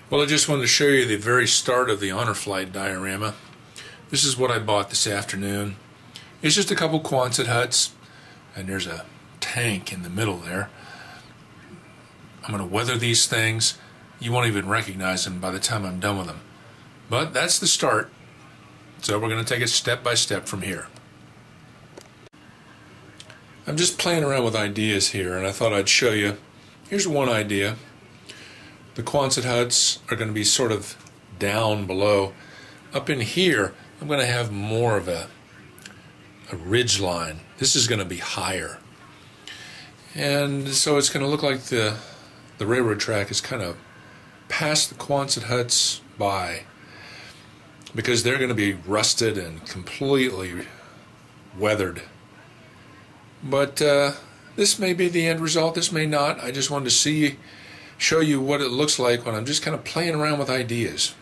Well, I just wanted to show you the very start of the Honor Flight diorama. This is what I bought this afternoon. It's just a couple Quonset huts, and there's a tank in the middle there. I'm going to weather these things. You won't even recognize them by the time I'm done with them. But that's the start. So we're going to take it step by step from here. I'm just playing around with ideas here, and I thought I'd show you. Here's one idea. The Quonset huts are going to be sort of down below. Up in here, I'm going to have more of a ridge line. This is going to be higher. And so it's going to look like the railroad track is kind of past the Quonset huts by, because they're going to be rusted and completely weathered. But this may be the end result, this may not. I just wanted to show you what it looks like when I'm just kind of playing around with ideas.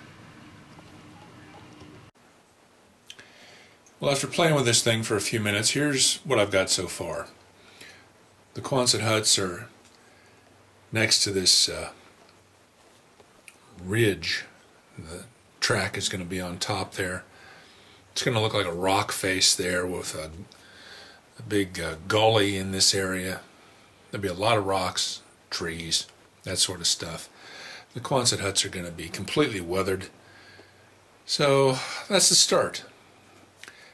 Well, after playing with this thing for a few minutes, here's what I've got so far. The Quonset huts are next to this ridge. The track is going to be on top there. It's going to look like a rock face there with a big gully in this area. There'll be a lot of rocks, trees, that sort of stuff. The Quonset huts are going to be completely weathered. So that's the start.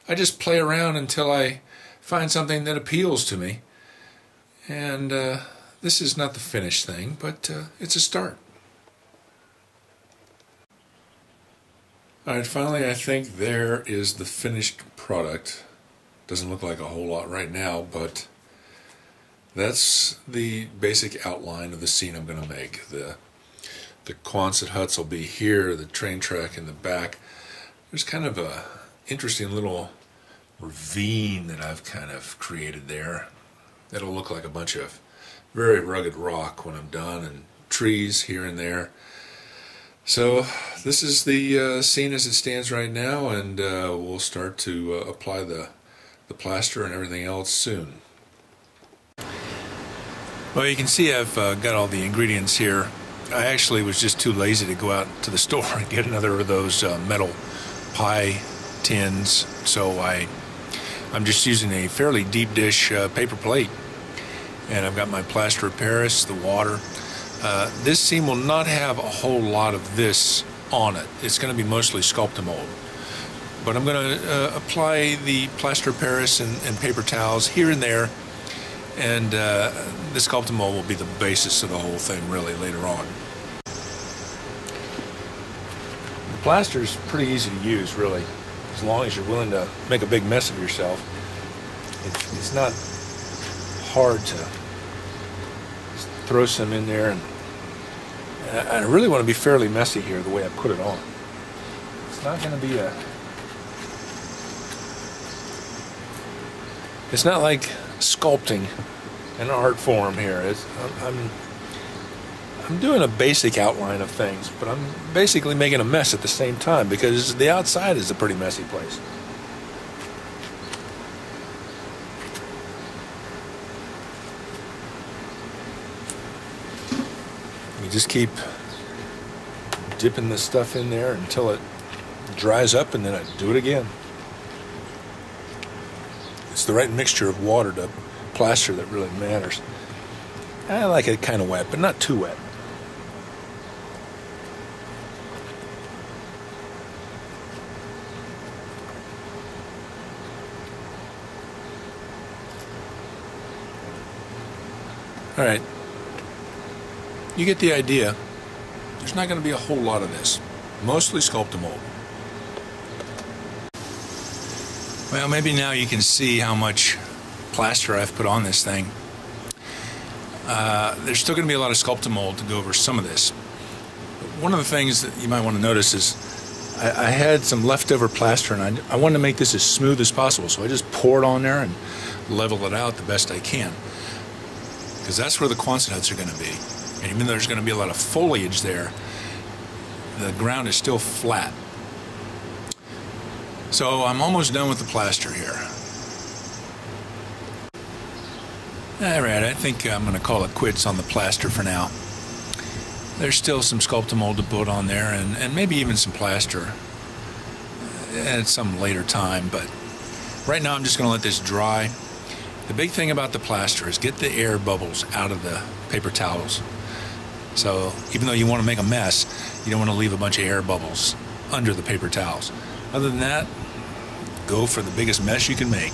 I just play around until I find something that appeals to me. And this is not the finished thing, but it's a start. Alright, finally I think there is the finished product. Doesn't look like a whole lot right now, but that's the basic outline of the scene I'm going to make. The Quonset huts will be here, the train track in the back. There's kind of a interesting little ravine that I've kind of created there. That'll look like a bunch of very rugged rock when I'm done, and trees here and there. So this is the scene as it stands right now, and we'll start to apply the plaster and everything else soon. Well, you can see I've got all the ingredients here. I actually was just too lazy to go out to the store and get another of those metal pie tins, so I'm just using a fairly deep dish paper plate, and I've got my plaster of Paris, the water. This scene will not have a whole lot of this on it. It's going to be mostly Sculptamold. But I'm going to apply the plaster of Paris and paper towels here and there, and the Sculptamold will be the basis of the whole thing really later on. The plaster is pretty easy to use, really, as long as you're willing to make a big mess of yourself. It's not hard to throw some in there, and I really want to be fairly messy here the way I put it on. It's not going to be It's not like sculpting an art form here. I'm doing a basic outline of things, but I'm basically making a mess at the same time because the outside is a pretty messy place. You just keep dipping the stuff in there until it dries up, and then I do it again. It's the right mixture of water to plaster that really matters. I like it kind of wet, but not too wet. All right. You get the idea. There's not going to be a whole lot of this. Mostly Sculptamold. Well, maybe now you can see how much plaster I've put on this thing. There's still going to be a lot of Sculptamold to go over some of this. But one of the things that you might want to notice is I had some leftover plaster, and I wanted to make this as smooth as possible, so I just pour it on there and level it out the best I can. Because that's where the Quonset huts are going to be. And even though there's going to be a lot of foliage there, the ground is still flat. So I'm almost done with the plaster here. Alright, I think I'm going to call it quits on the plaster for now. there's still some Sculptamold to put on there, and maybe even some plaster at some later time. But right now I'm just going to let this dry. The big thing about the plaster is get the air bubbles out of the paper towels. So even though you want to make a mess, you don't want to leave a bunch of air bubbles under the paper towels. Other than that, go for the biggest mess you can make.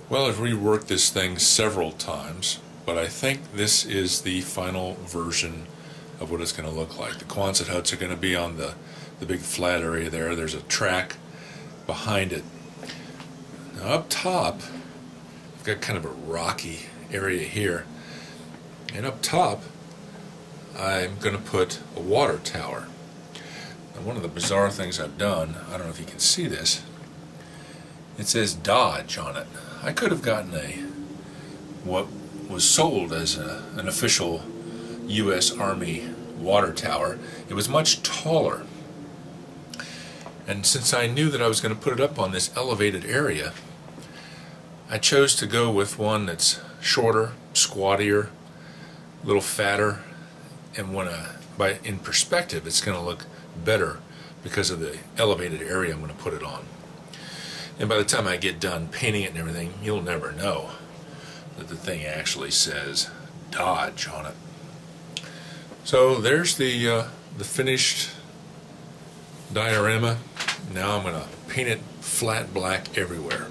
Well, I've reworked this thing several times, but I think this is the final version of what it's going to look like. The Quonset huts are going to be on the big flat area there. There's a track behind it. Now up top, I've got kind of a rocky area here, and up top I'm going to put a water tower. Now, one of the bizarre things I've done, I don't know if you can see this, it says Dodge on it. I could have gotten what was sold as an official U.S. Army water tower. It was much taller, and since I knew that I was going to put it up on this elevated area, I chose to go with one that's shorter, squattier, a little fatter, and in perspective it's going to look better because of the elevated area I'm going to put it on. And by the time I get done painting it and everything, you'll never know that the thing actually says Dodge on it. So there's the finished diorama. Now I'm going to paint it flat black everywhere.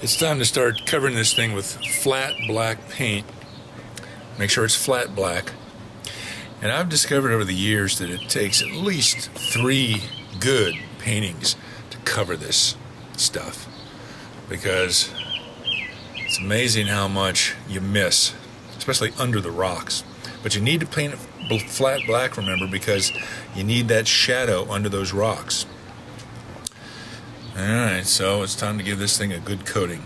It's time to start covering this thing with flat black paint. Make sure it's flat black. And I've discovered over the years that it takes at least 3 good paintings to cover this stuff, because it's amazing how much you miss, especially under the rocks. But you need to paint it flat black, remember, because you need that shadow under those rocks. Alright, so it's time to give this thing a good coating.